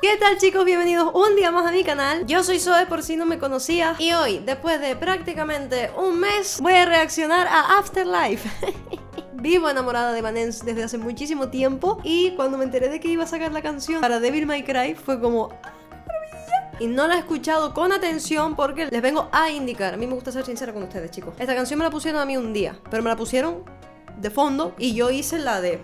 ¿Qué tal, chicos? Bienvenidos un día más a mi canal. Yo soy Zoe, por si no me conocías. Y hoy, después de prácticamente un mes, voy a reaccionar a Afterlife. Vivo enamorada de Evanescence desde hace muchísimo tiempo. Y cuando me enteré de que iba a sacar la canción para Devil May Cry, fue como... y no la he escuchado con atención porque les vengo a indicar. A mí me gusta ser sincera con ustedes, chicos. Esta canción me la pusieron a mí un día, pero me la pusieron de fondo y yo hice la de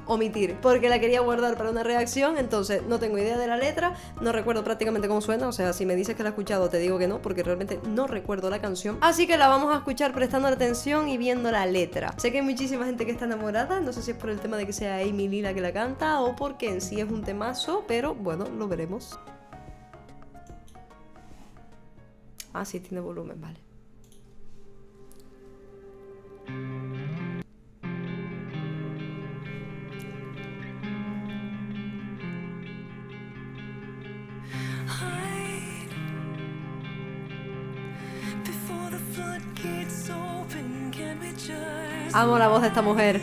omitir, porque la quería guardar para una reacción. Entonces no tengo idea de la letra, no recuerdo prácticamente cómo suena. O sea, si me dices que la he escuchado te digo que no, porque realmente no recuerdo la canción. Así que la vamos a escuchar prestando atención y viendo la letra. Sé que hay muchísima gente que está enamorada, no sé si es por el tema de que sea Amy Lee la que la canta o porque en sí es un temazo, pero bueno, lo veremos. Ah, sí, tiene volumen, vale. Amo la voz de esta mujer.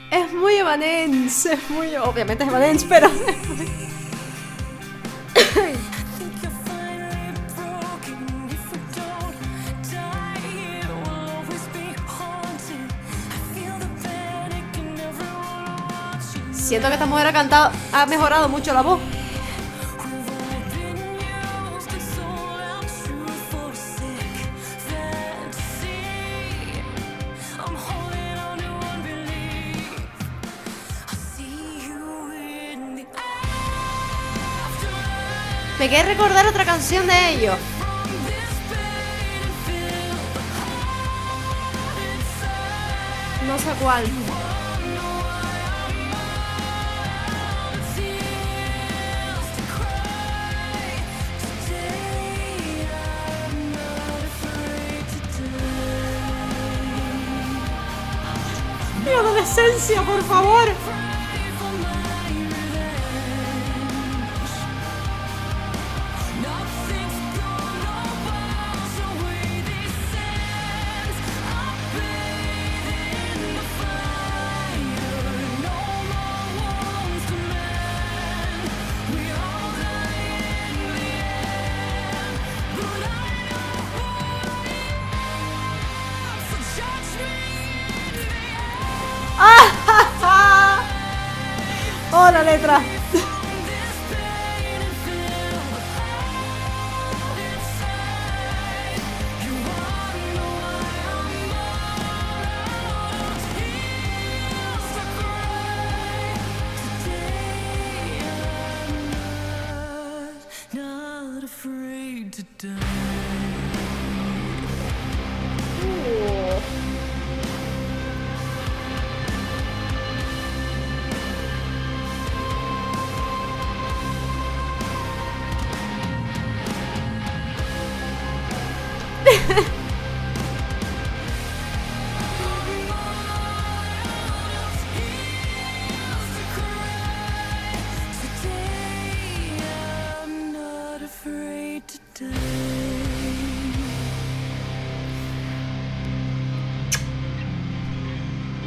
Es muy Evanescence, es muy... obviamente es Evanescence, pero... siento que esta mujer ha mejorado mucho la voz. Me quedé recordar otra canción de ellos. No sé cuál. ¡Mi adolescencia, por favor! ¡Oh, la letra!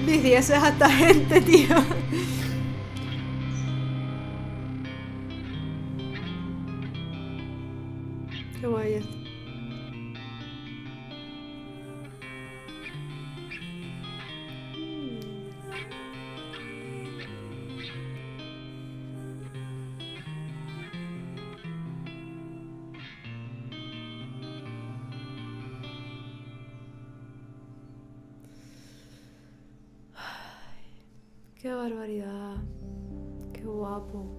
Mis 10 es hasta gente, tío. Qué guay esto. Qué barbaridad. Qué guapo. guapo.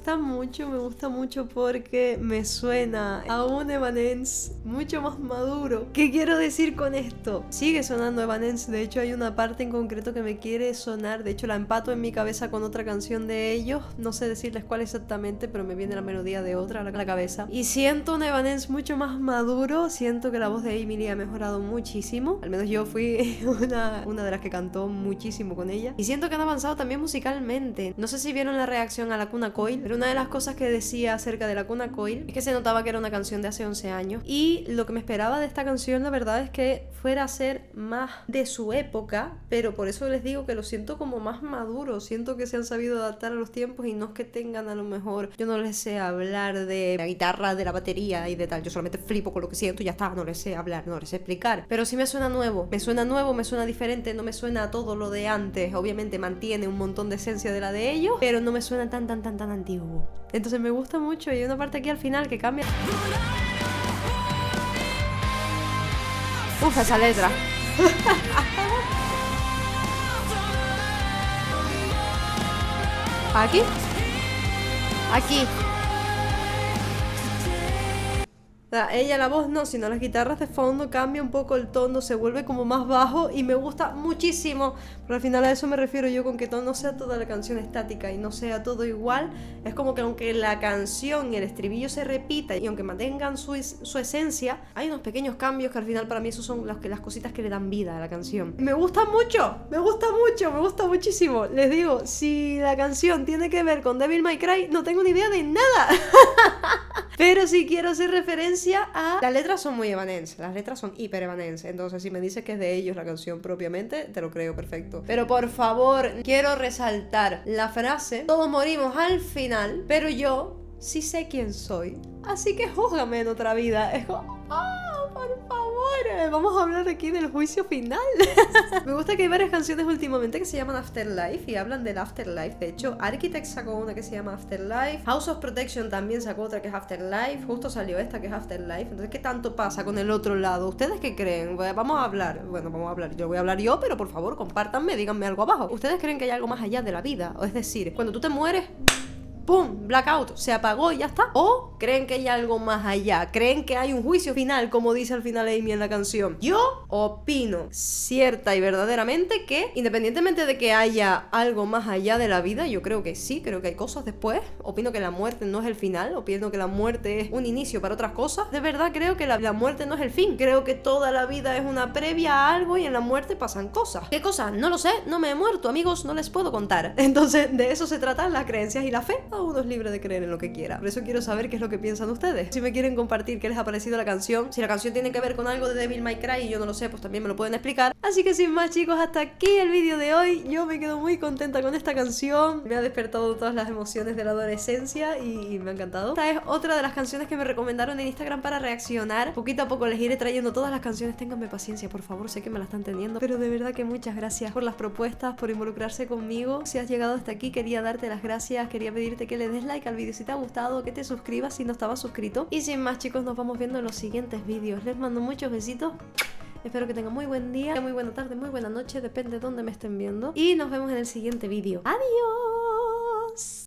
Me gusta mucho porque me suena a un Evanescence mucho más maduro. ¿Qué quiero decir con esto? Sigue sonando Evanescence, de hecho hay una parte en concreto que me quiere sonar, de hecho la empato en mi cabeza con otra canción de ellos, no sé decirles cuál exactamente, pero me viene la melodía de otra a la cabeza. Y siento un Evanescence mucho más maduro, siento que la voz de Emily ha mejorado muchísimo, al menos yo fui una de las que cantó muchísimo con ella. Y siento que han avanzado también musicalmente. No sé si vieron la reacción a Lacuna Coil, pero una de las cosas que decía acerca de Lacuna Coil es que se notaba que era una canción de hace 11 años y lo que me esperaba de esta canción la verdad es que fuera a ser más de su época, pero por eso les digo que lo siento como más maduro, siento que se han sabido adaptar a los tiempos y no es que tengan a lo mejor, yo no les sé hablar de la guitarra, de la batería y de tal, yo solamente flipo con lo que siento y ya está, no les sé hablar, no les sé explicar, pero sí me suena nuevo, me suena diferente, no me suena a todo lo de antes, obviamente mantiene un montón de esencia de la de ellos, pero no me suena tan antiguo. Entonces me gusta mucho y hay una parte aquí al final que cambia. Uf, esa letra. ¿Aquí? Aquí. Ella la voz no, sino las guitarras de fondo cambia un poco el tono, se vuelve como más bajo y me gusta muchísimo, pero al final a eso me refiero yo con que no sea toda la canción estática y no sea todo igual, es como que aunque la canción y el estribillo se repita y aunque mantengan su esencia, hay unos pequeños cambios que al final para mí esos son las cositas que le dan vida a la canción. Me gusta muchísimo, les digo, si la canción tiene que ver con Devil May Cry, no tengo ni idea de nada. Pero sí quiero hacer referencia a... Las letras son muy Evanescence, las letras son hiper Evanescence, entonces si me dices que es de ellos la canción propiamente, te lo creo perfecto. Pero por favor, quiero resaltar la frase: todos morimos al final, pero yo sí sé quién soy, así que júzgame en otra vida. Es como... por favor, vamos a hablar aquí del juicio final. Me gusta que hay varias canciones últimamente que se llaman Afterlife y hablan del Afterlife. De hecho, Architect sacó una que se llama Afterlife, House of Protection también sacó otra que es Afterlife, justo salió esta que es Afterlife. Entonces, ¿qué tanto pasa con el otro lado? ¿Ustedes qué creen? Vamos a hablar, yo voy a hablar yo, pero por favor, compártanme, díganme algo abajo. ¿Ustedes creen que hay algo más allá de la vida? O es decir, cuando tú te mueres... ¡pum! Blackout, se apagó y ya está. ¿O creen que hay algo más allá? ¿Creen que hay un juicio final, como dice al final Amy en la canción? Yo opino cierta y verdaderamente que, independientemente de que haya algo más allá de la vida, yo creo que sí, creo que hay cosas después. Opino que la muerte no es el final, opino que la muerte es un inicio para otras cosas. De verdad creo que la muerte no es el fin. Creo que toda la vida es una previa a algo y en la muerte pasan cosas. ¿Qué cosas? No lo sé, no me he muerto, amigos, no les puedo contar. Entonces, de eso se tratan las creencias y la fe. Cada uno es libre de creer en lo que quiera. Por eso quiero saber qué es lo que piensan ustedes. Si me quieren compartir qué les ha parecido la canción, si la canción tiene que ver con algo de Devil May Cry y yo no lo sé, pues también me lo pueden explicar. Así que sin más, chicos, hasta aquí el vídeo de hoy. Yo me quedo muy contenta con esta canción. Me ha despertado todas las emociones de la adolescencia y me ha encantado. Esta es otra de las canciones que me recomendaron en Instagram para reaccionar. Poquito a poco les iré trayendo todas las canciones. Ténganme paciencia, por favor. Sé que me la están teniendo, pero de verdad que muchas gracias por las propuestas, por involucrarse conmigo. Si has llegado hasta aquí, quería darte las gracias. Quería pedirte que le des like al vídeo si te ha gustado, que te suscribas si no estabas suscrito. Y sin más, chicos, nos vamos viendo en los siguientes vídeos. Les mando muchos besitos. Espero que tengan muy buen día, muy buena tarde, muy buena noche, depende de dónde me estén viendo. Y nos vemos en el siguiente vídeo. ¡Adiós!